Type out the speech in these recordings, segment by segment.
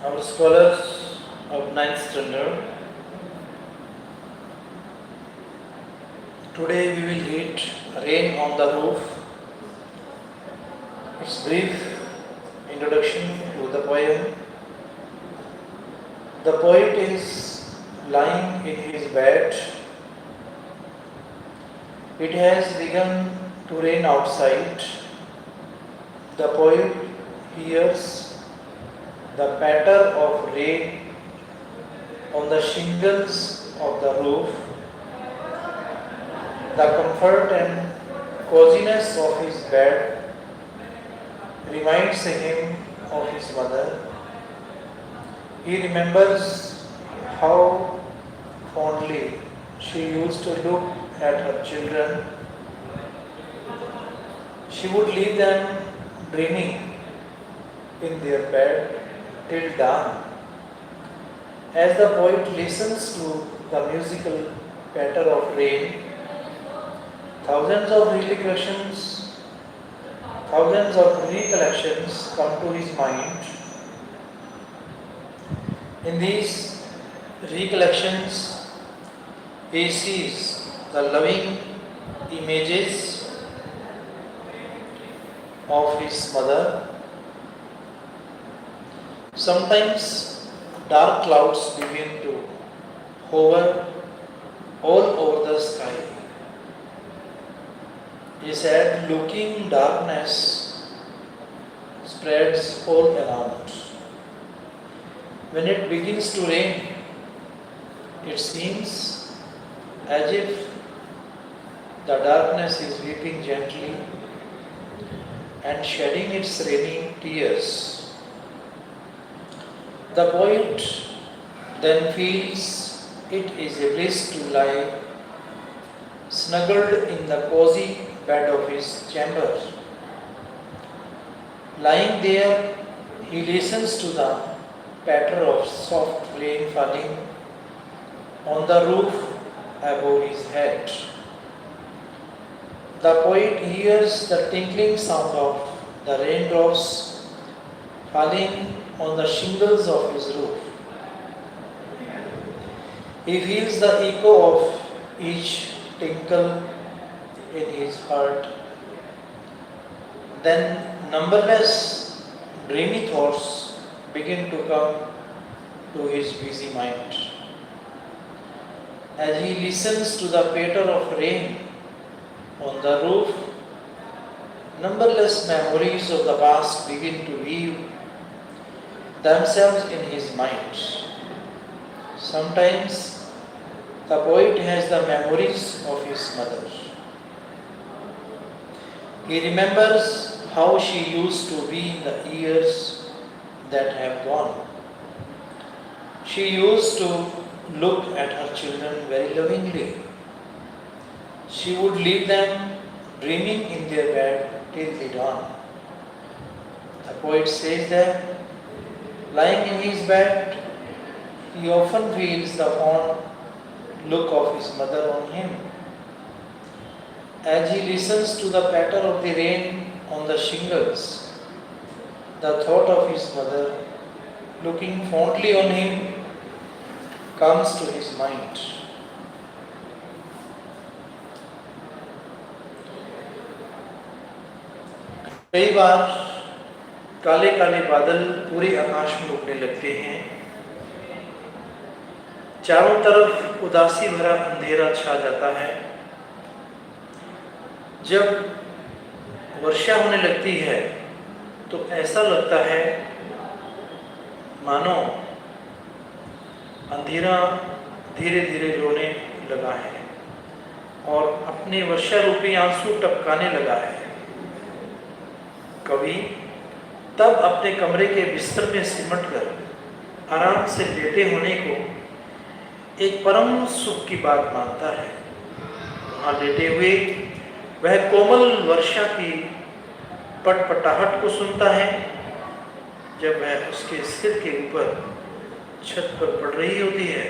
Our scholars of 9th standard, today we will read Rain on the Roof. It's brief introduction to the poem. The poet is lying in his bed. It has begun to rain outside. The poet hears the patter of rain on the shingles of the roof. The comfort and coziness of his bed reminds him of his mother. He remembers how fondly she used to look at her children. She would leave them dreaming in their bed till dawn. As the poet listens to the musical patter of rain, thousands of recollections come to his mind. In these recollections, he sees the loving images of his mother. Sometimes dark clouds begin to hover all over the sky. A sad looking darkness spreads all around. When it begins to rain, it seems as if the darkness is weeping gently and shedding its rainy tears. The poet then feels it is a bliss to lie snuggled in the cozy bed of his chamber. Lying there, he listens to the patter of soft rain falling on the roof above his head. The poet hears the tinkling sound of the raindrops falling on the shingles of his roof. He feels the echo of each tinkle in his heart. Then numberless dreamy thoughts begin to come to his busy mind. As he listens to the patter of rain on the roof, numberless memories of the past begin to weave themselves in his mind. Sometimes the poet has the memories of his mother. He remembers how she used to be in the years that have gone. She used to look at her children very lovingly. She would leave them dreaming in their bed till the dawn. The poet says that lying in his bed, he often feels the fond look of his mother on him. As he listens to the patter of the rain on the shingles, the thought of his mother looking fondly on him comes to his mind. कई बार काले काले बादल पूरे आकाश में उड़ने लगते हैं। चारों तरफ उदासी भरा अंधेरा छा जाता है। जब वर्षा होने लगती है तो ऐसा लगता है मानो अंधेरा धीरे धीरे रोने लगा है और अपने वर्षा रूपी आंसू टपकाने लगा है। कवि तब अपने कमरे के बिस्तर में सिमटकर आराम से लेटे होने को एक परम सुख की बात मानता है। वहाँ लेटे हुए वह कोमल वर्षा की पटपटाहट को सुनता है जब वह उसके सिर के ऊपर छत पर पड़ रही होती है।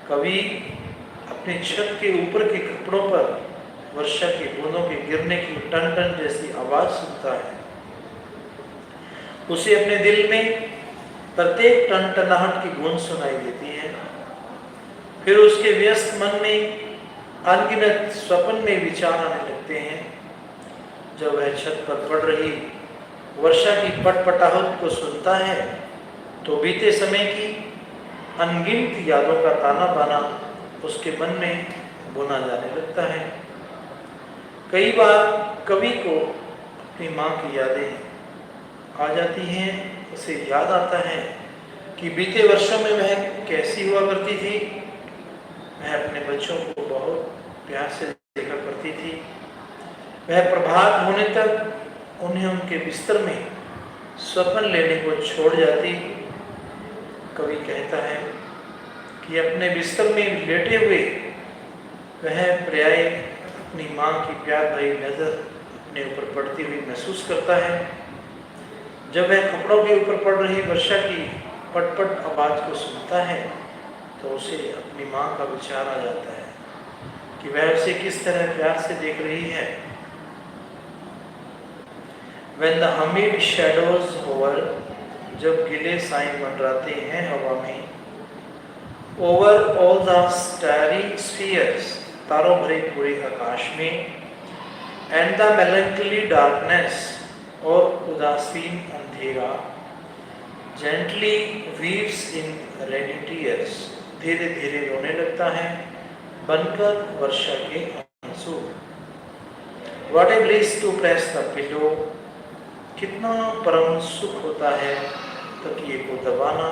कवि अपने छत के ऊपर के कपड़ों पर वर्षा की बूंदों के गिरने की टन जैसी आवाज सुनता है। उसे अपने दिल में प्रत्येक टनटनाहट की गूंज सुनाई देती है। फिर उसके व्यस्त मन में अनगिनत स्वप्न में विचार आने लगते हैं। जब वह छत पर पड़ रही वर्षा की पटपटाहट को सुनता है तो बीते समय की अनगिनत यादों का ताना बाना उसके मन में बुना जाने लगता है। कई बार कवि को अपनी माँ की यादें आ जाती हैं। उसे याद आता है कि बीते वर्षों में वह कैसी हुआ करती थी। वह अपने बच्चों को बहुत प्यार से देखा करती थी। वह प्रभात होने तक उन्हें उनके बिस्तर में स्वप्न लेने को छोड़ जाती। कवि कहता है कि अपने बिस्तर में लेटे हुए वह पर्याय अपनी माँ की प्यार भरी नज़र अपने ऊपर पड़ती हुई महसूस करता है। जब वह कपड़ों के ऊपर पड़ रही वर्षा की पटपट आवाज़ को सुनता है तो उसे अपनी माँ का विचार आ जाता है कि वह उसे किस तरह प्यार से देख रही है। When the humid shadows hover, जब गिले साए मंडराते हैं हवा में, over all the starry spheres, तारों भरे पूरे आकाश में, and the melancholy darkness, और उदासीन अंधेरा, gently weeps in rainy tears, धीरे धीरे रोने लगता है बनकर वर्षा के आंसू। What a bliss to press the pillow, कितना परम सुख होता है तकिए को दबाना।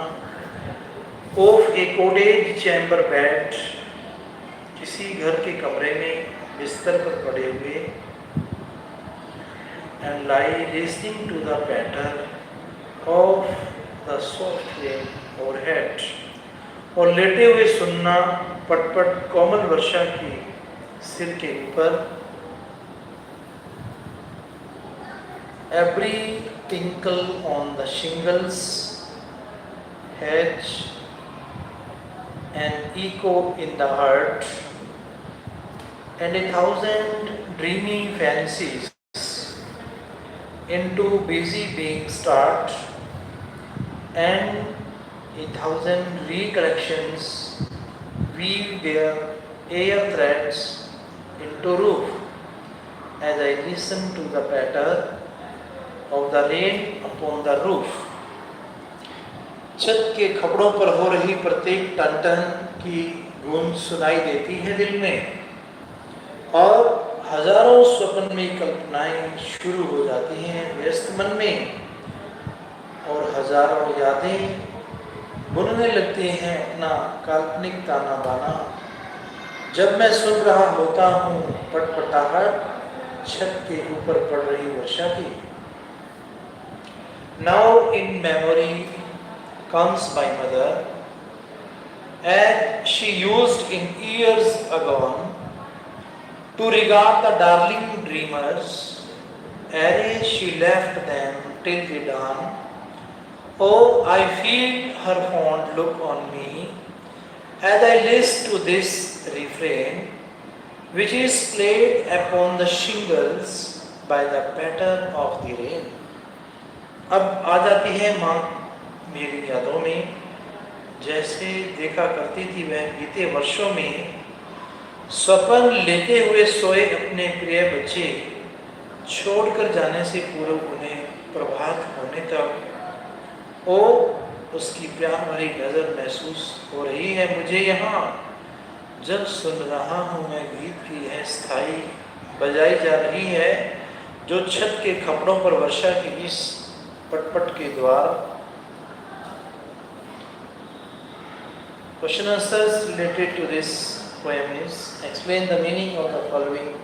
Of a cottage chamber bed, किसी घर के कमरे में बिस्तर पर पड़े हुए, and lie listening to the patter of the soft rain overhead, और लेटे हुए सुनना पटपट कोमल वर्षा की सिर के ऊपर। Every tinkle on the shingles has an echo in the heart, and 1,000 dreamy fancies into busy being start, and 1,000 recollections weave their air threads into roof as I listen to the patter of the rain upon the roof। छत के खपड़ों पर हो रही प्रत्येक ton की गूंज सुनाई देती है दिल में, और हजारों स्वप्न में कल्पनाएं शुरू हो जाती हैं व्यस्त मन में, और हजारों यादें बुनने लगती हैं अपना काल्पनिक ताना बाना। जब मैं सुन रहा होता हूँ पटपटाहट छत के ऊपर पड़ रही वर्षा की। Now in memory comes my mother, as she used in years agone to regard the darling dreamers, ere she left them till the dawn. Oh, I feel her fond look on me as I listen to this refrain, which is played upon the shingles by the patter of the rain। अब आ जाती है माँ मेरी यादों में, जैसे देखा करती थी वह बीते वर्षों में स्वप्न लेते हुए सोए अपने प्रिय बच्चे छोड़कर जाने से पूर्व उन्हें प्रभात होने तक। ओ उसकी प्यार भरी नज़र महसूस हो रही है मुझे यहाँ, जब सुन रहा हूँ मैं गीत की यह स्थाई बजाई जा रही है, जो छत के खपड़ों पर वर्षा की इस पटपट के द्वार। Question answers related to this poem is, explain the meaning of the following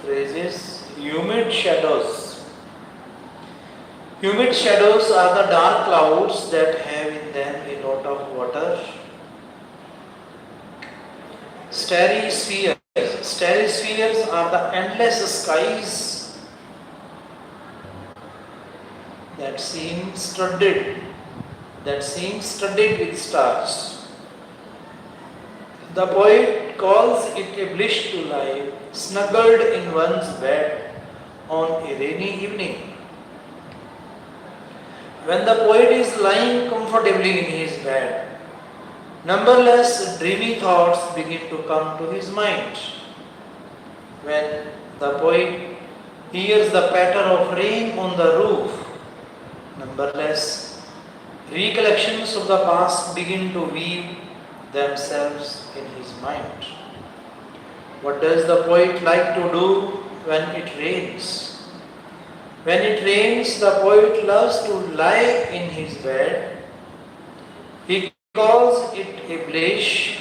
phrases. Humid shadows. Humid shadows are the dark clouds that have in them a lot of water. Starry spheres. Starry spheres are the endless skies that seem studded with stars. The poet calls it a bliss to lie snuggled in one's bed on a rainy evening. When the poet is lying comfortably in his bed, numberless dreamy thoughts begin to come to his mind. When the poet hears the patter of rain on the roof, numberless recollections of the past begin to weave themselves in his mind. What does the poet like to do when it rains? When it rains, the poet loves to lie in his bed. He calls it a bliss.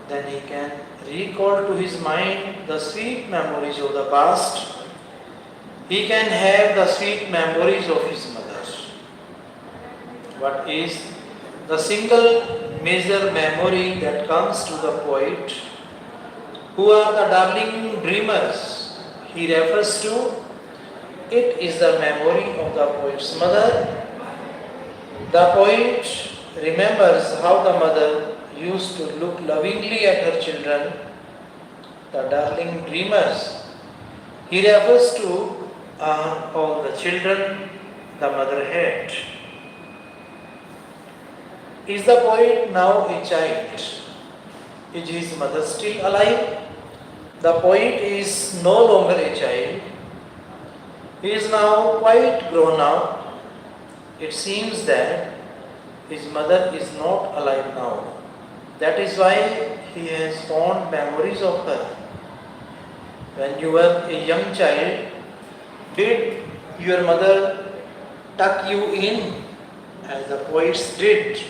Then he can recall to his mind the sweet memories of the past. He can have the sweet memories of his mother. What is the single major memory that comes to the poet? Who are the darling dreamers he refers to? It is the memory of the poet's mother. The poet remembers how the mother used to look lovingly at her children, the darling dreamers. He refers to all the children the mother had. Is the poet now a child? Is his mother still alive? The poet is no longer a child. He is now quite grown up. It seems that his mother is not alive now. That is why he has fond memories of her. When you were a young child, did your mother tuck you in as the poets did?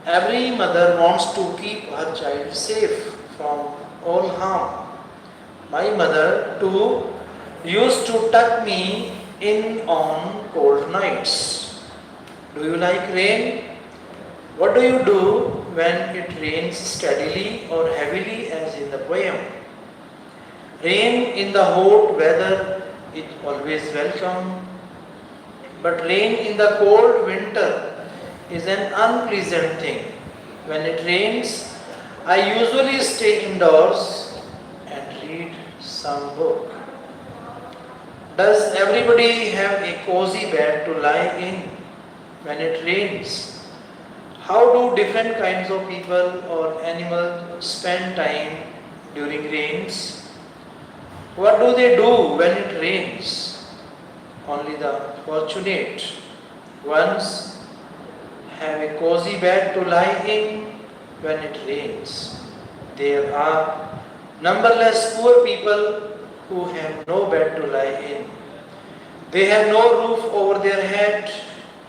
Every mother wants to keep her child safe from all harm. My mother too used to tuck me in on cold nights. Do you like rain? What do you do when it rains steadily or heavily as in the poem? Rain in the hot weather is always welcome, but rain in the cold winter is an unpleasant thing. When it rains, I usually stay indoors and read some book. Does everybody have a cozy bed to lie in when it rains? How do different kinds of people or animals spend time during rains? What do they do when it rains? Only the fortunate ones have a cozy bed to lie in when it rains. There are numberless poor people who have no bed to lie in. They have no roof over their head.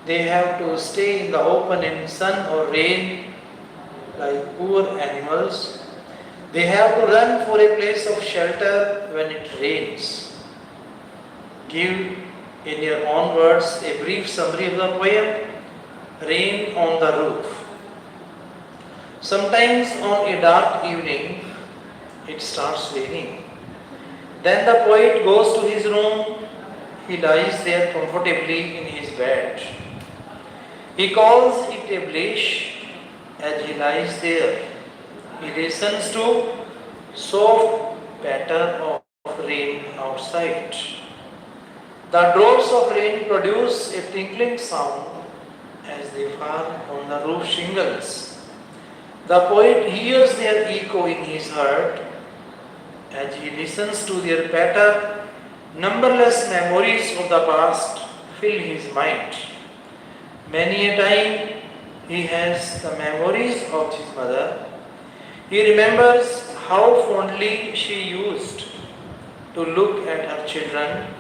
They have to stay in the open in sun or rain like poor animals. They have to run for a place of shelter when it rains. Give in your own words a brief summary of the poem, Rain on the Roof. Sometimes on a dark evening, it starts raining. Then the poet goes to his room. He lies there comfortably in his bed. He calls it a bliss as he lies there. He listens to soft patter of rain outside. The drops of rain produce a tinkling sound as they fall on the roof shingles. The poet hears their echo in his heart. As he listens to their patter, numberless memories of the past fill his mind. Many a time he has the memories of his mother. He remembers how fondly she used to look at her children.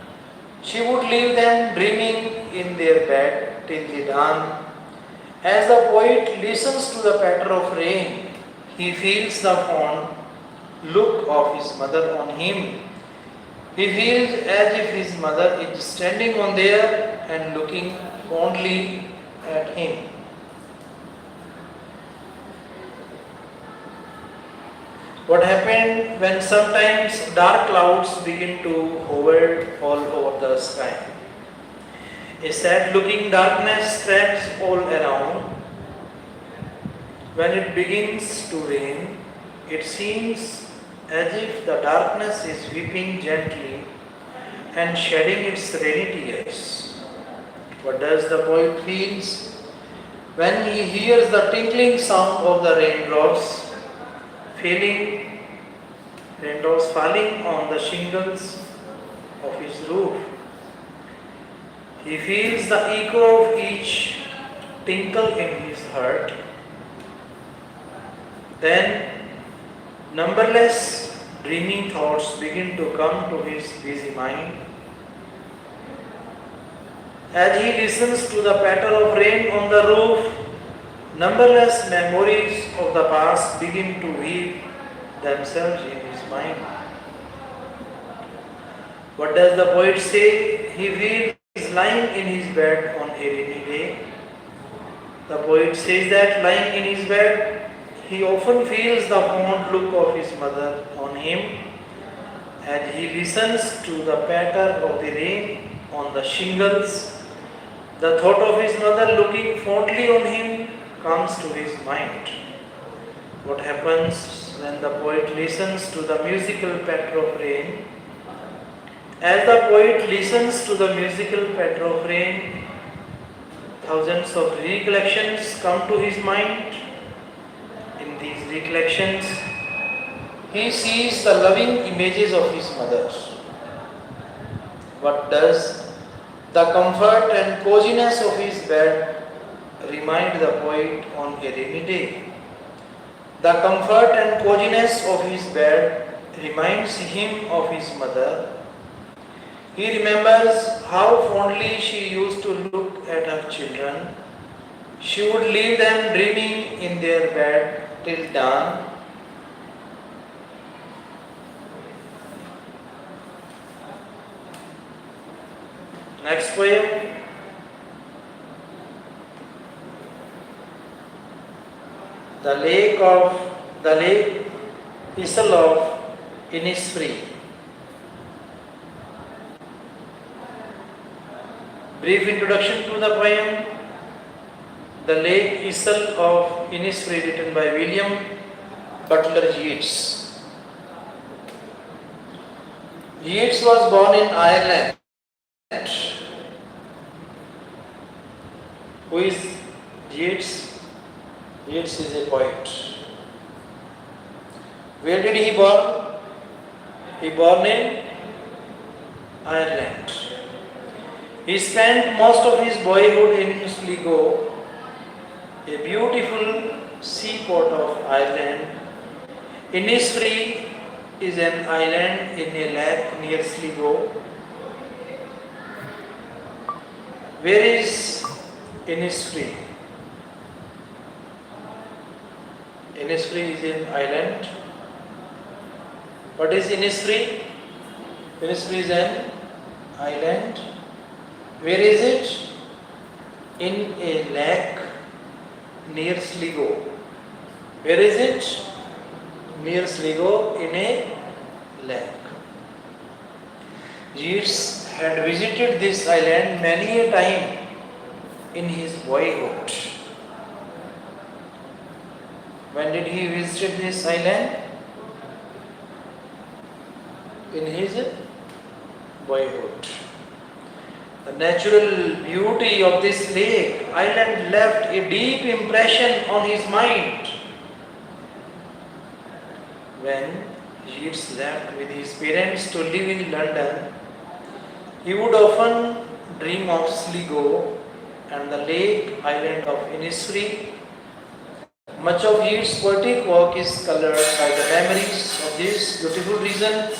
She would leave them dreaming in their bed till the dawn. As the poet listens to the patter of rain, he feels the fond look of his mother on him. He feels as if his mother is standing on there and looking fondly at him. What happened when sometimes dark clouds begin to hover all over the sky? A sad-looking darkness spreads all around. When it begins to rain, it seems as if the darkness is weeping gently and shedding its rainy tears. What does the poet feel when he hears the tinkling sound of the raindrops falling on the shingles of his roof? He feels the echo of each tinkle in his heart. Then numberless dreaming thoughts begin to come to his busy mind. As he listens to the patter of rain on the roof, numberless memories of the past begin to weave themselves in his mind. What does the poet say? He feels lying in his bed on a rainy day. The poet says that lying in his bed, he often feels the fond look of his mother on him. As he listens to the patter of the rain on the shingles, the thought of his mother looking fondly on him comes to his mind. What happens when the poet listens to the musical patter of rain? As the poet listens to the musical patter of rain, thousands of recollections come to his mind. In these recollections, he sees the loving images of his mother. What does the comfort and coziness of his bed remind the poet on a rainy day? The comfort and coziness of his bed reminds him of his mother. He remembers how fondly she used to look at her children. She would leave them dreaming in their bed till dawn. Next poem. The lake Isle of Innisfree. Brief introduction to the poem. The Lake Isle of Innisfree, written by William Butler Yeats. Yeats was born in Ireland. Who is Yeats? Yeats is a poet. Where did he born? He born in Ireland. He spent most of his boyhood in Sligo, a beautiful seaport of Ireland. Innisfree is an island in a lake near Sligo. Where is Innisfree? Innisfree is an island. What is Innisfree? Innisfree is an island. Where is it? In a lake near Sligo. Where is it? Near Sligo, in a lake. Yeats had visited this island many a time in his boyhood. When did he visit this island? In his boyhood. The natural beauty of this lake island left a deep impression on his mind. When Yeats left with his parents to live in London, he would often dream of Sligo and the lake island of Innisfree. Much of Yeats' poetic work is colored by the memories of this beautiful region.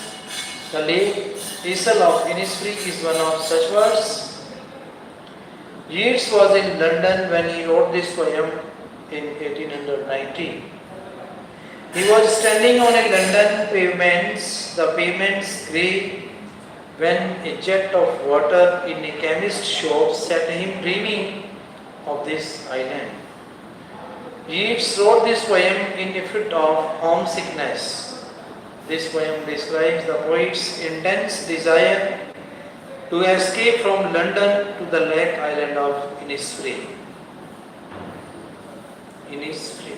The lake Isle of Innisfree is one of such words. Yeats was in London when he wrote this poem in 1890. He was standing on a London pavements, the pavements grey, when a jet of water in a chemist's shop set him dreaming of this island. Yeats wrote this poem in a fit of homesickness. This poem describes the poet's intense desire to escape from London to the lake island of Innisfree. Innisfree.